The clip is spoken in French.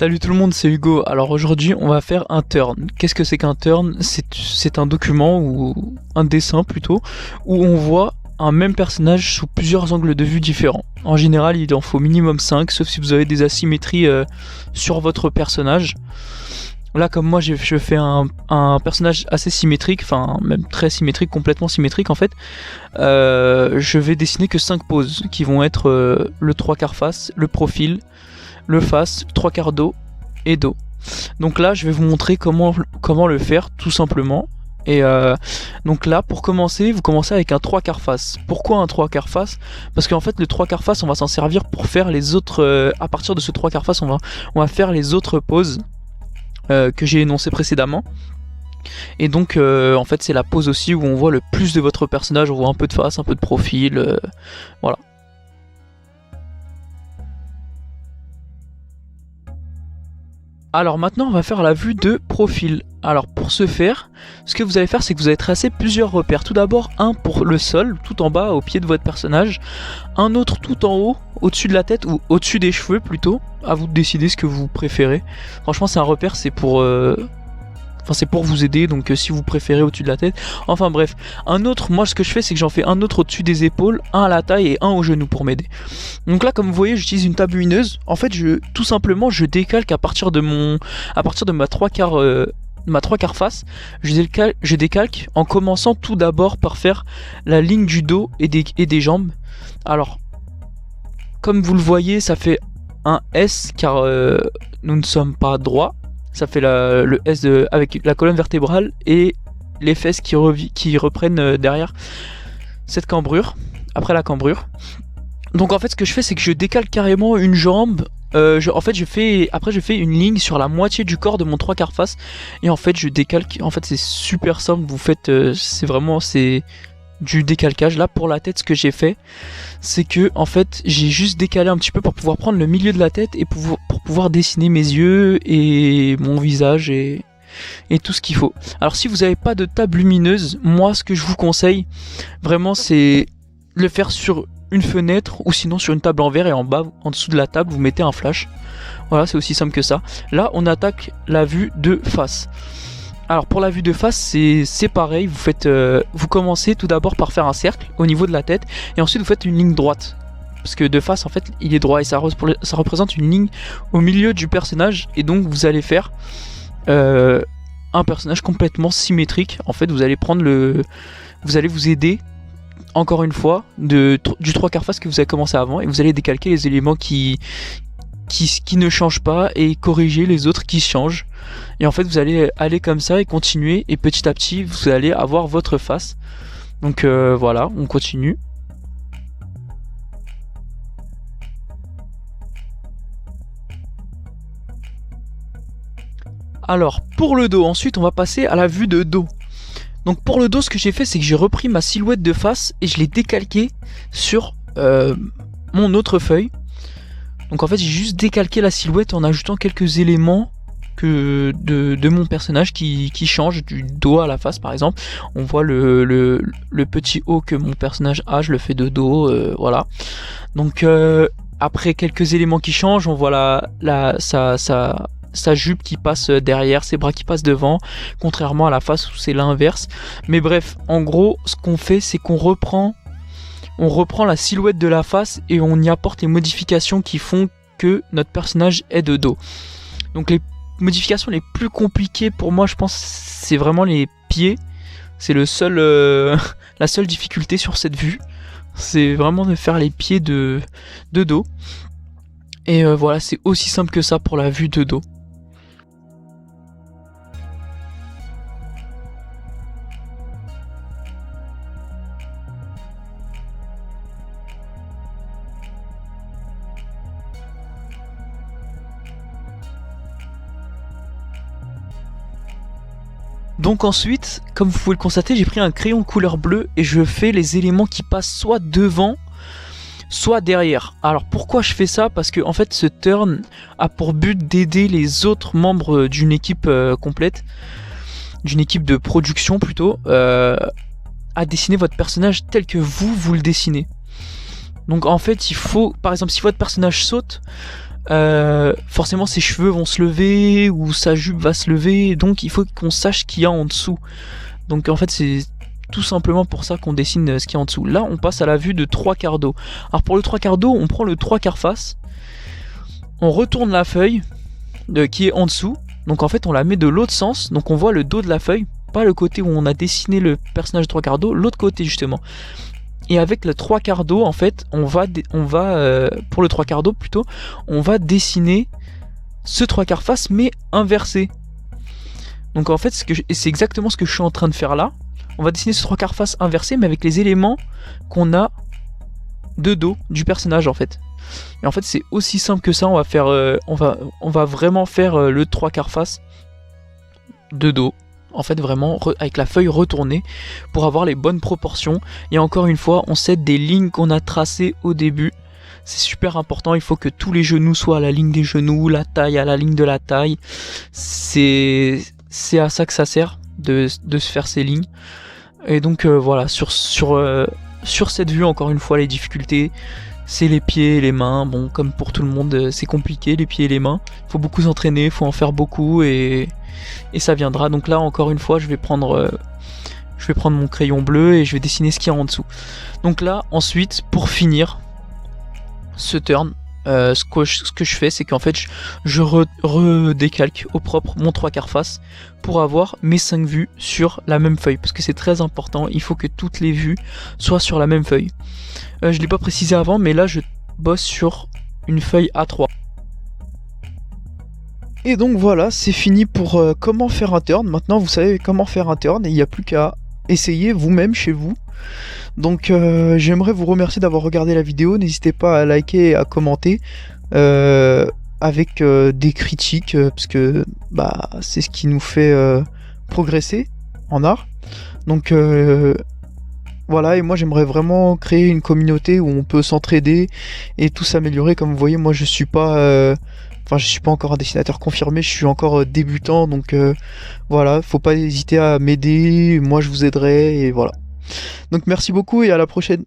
Salut tout le monde, c'est Hugo. Alors aujourd'hui, on va faire un turn. Qu'est-ce que c'est qu'un turn? C'est un document ou un dessin plutôt où on voit un même personnage sous plusieurs angles de vue différents. En général, il en faut minimum 5, sauf si vous avez des asymétries sur votre personnage. Là, comme moi, je fais un personnage assez symétrique, enfin même très symétrique, complètement symétrique en fait. Je vais dessiner que 5 poses qui vont être le 3/4 face, le profil, le face, 3/4 dos et dos. Donc là, je vais vous montrer comment le faire tout simplement. Et donc là, pour commencer, vous commencez avec un 3/4 face. Pourquoi un 3/4 face? Parce qu'en fait, le 3/4 face, on va s'en servir pour faire les autres. À partir de ce 3/4 face, on va faire les autres poses que j'ai énoncées précédemment. Et donc, en fait, c'est la pose aussi où on voit le plus de votre personnage. On voit un peu de face, un peu de profil, voilà. Alors maintenant, on va faire la vue de profil. Alors pour ce faire, ce que vous allez faire, c'est que vous allez tracer plusieurs repères. Tout d'abord, un pour le sol, tout en bas, au pied de votre personnage. Un autre tout en haut, au-dessus de la tête ou au-dessus des cheveux plutôt. À vous de décider ce que vous préférez. Franchement, c'est un repère, c'est pour vous aider, donc si vous préférez au-dessus de la tête. Enfin bref, un autre, moi ce que je fais c'est que j'en fais un autre au-dessus des épaules, un à la taille et un au genou pour m'aider. Donc là comme vous voyez j'utilise une table lumineuse. En fait tout simplement je décalque à partir de ma 3/4 face, je décalque en commençant tout d'abord par faire la ligne du dos et des jambes. Alors comme vous le voyez ça fait un S car nous ne sommes pas droits. Ça fait le S avec la colonne vertébrale et les fesses qui reprennent derrière cette cambrure, après la cambrure. Donc en fait ce que je fais c'est que je décale carrément une jambe. Je fais une ligne sur la moitié du corps de mon 3/4 face. Et en fait je décalque, en fait c'est super simple, vous faites, c'est du décalcage. Là pour la tête ce que j'ai fait c'est que en fait j'ai juste décalé un petit peu pour pouvoir prendre le milieu de la tête et pour pouvoir dessiner mes yeux et mon visage et tout ce qu'il faut. Alors si vous n'avez pas de table lumineuse, moi ce que je vous conseille vraiment c'est le faire sur une fenêtre ou sinon sur une table en verre et en bas, en dessous de la table vous mettez un flash. Voilà, c'est aussi simple que ça. Là on attaque la vue de face. Alors pour la vue de face c'est pareil, vous commencez tout d'abord par faire un cercle au niveau de la tête et ensuite vous faites une ligne droite. Parce que de face en fait il est droit et ça représente une ligne au milieu du personnage et donc vous allez faire un personnage complètement symétrique. En fait vous allez vous aider encore une fois du 3/4 face que vous avez commencé avant et vous allez décalquer les éléments qui ne changent pas et corriger les autres qui changent. Et en fait vous allez aller comme ça et continuer et petit à petit vous allez avoir votre face. Donc voilà, on continue. Alors pour le dos, ensuite on va passer à la vue de dos. Donc pour le dos ce que j'ai fait c'est que j'ai repris ma silhouette de face et je l'ai décalquée sur mon autre feuille. Donc en fait j'ai juste décalqué la silhouette en ajoutant quelques éléments de mon personnage qui change du dos à la face par exemple. On voit le petit haut que mon personnage a, je le fais de dos, voilà. Donc après quelques éléments qui changent, on voit sa jupe qui passe derrière, ses bras qui passent devant, contrairement à la face où c'est l'inverse. Mais bref, en gros ce qu'on fait c'est qu'on reprend la silhouette de la face et on y apporte les modifications qui font que notre personnage est de dos. Donc les modifications les plus compliquées pour moi je pense c'est vraiment les pieds. C'est la seule difficulté sur cette vue. C'est vraiment de faire les pieds de dos. Et voilà, c'est aussi simple que ça pour la vue de dos. Donc ensuite, comme vous pouvez le constater, j'ai pris un crayon de couleur bleue et je fais les éléments qui passent soit devant, soit derrière. Alors pourquoi je fais ça? Parce que en fait ce turn a pour but d'aider les autres membres d'une équipe complète, d'une équipe de production plutôt, à dessiner votre personnage tel que vous le dessinez. Donc en fait il faut, par exemple si votre personnage saute, forcément ses cheveux vont se lever ou sa jupe va se lever, donc il faut qu'on sache ce qu'il y a en dessous. Donc en fait c'est tout simplement pour ça qu'on dessine ce qu'il y a en dessous. Là on passe à la vue de 3/4 d'eau. Alors pour le 3/4 d'eau on prend le 3/4 face, on retourne la feuille qui est en dessous, donc en fait on la met de l'autre sens, donc on voit le dos de la feuille, pas le côté où on a dessiné le personnage de 3/4 d'eau, l'autre côté justement. Et avec le 3/4 d'eau, en fait, on va pour le 3/4 d'eau plutôt, on va dessiner ce 3/4 face, mais inversé. Donc en fait, c'est exactement ce que je suis en train de faire là. On va dessiner ce 3/4 face inversé, mais avec les éléments qu'on a de dos du personnage en fait. Et en fait, c'est aussi simple que ça. On va faire, on va vraiment faire le 3/4 face de dos. En fait vraiment avec la feuille retournée pour avoir les bonnes proportions. Et encore une fois on s'aide des lignes qu'on a tracées au début, c'est super important, il faut que tous les genoux soient à la ligne des genoux, la taille à la ligne de la taille, c'est à ça que ça sert de se faire ces lignes. Et donc voilà, sur cette vue encore une fois les difficultés c'est les pieds et les mains. Bon, comme pour tout le monde c'est compliqué les pieds et les mains, il faut beaucoup s'entraîner, il faut en faire beaucoup et ça viendra. Donc là encore une fois je vais prendre mon crayon bleu et je vais dessiner ce qu'il y a en dessous. Donc là ensuite pour finir ce turn, ce que je fais c'est qu'en fait je redécalque au propre mon 3/4 face pour avoir mes 5 vues sur la même feuille, parce que c'est très important, il faut que toutes les vues soient sur la même feuille. Je l'ai pas précisé avant, mais là je bosse sur une feuille A3. Et donc voilà, c'est fini pour comment faire un turn. Maintenant vous savez comment faire un turn et il n'y a plus qu'à essayer vous-même chez vous. Donc j'aimerais vous remercier d'avoir regardé la vidéo. N'hésitez pas à liker et à commenter avec des critiques, parce que bah, c'est ce qui nous fait progresser en art. Donc voilà, et moi j'aimerais vraiment créer une communauté où on peut s'entraider et tout s'améliorer. Comme vous voyez, moi je suis pas encore un dessinateur confirmé, je suis encore débutant, donc voilà, faut pas hésiter à m'aider, moi je vous aiderai, et voilà. Donc merci beaucoup et à la prochaine.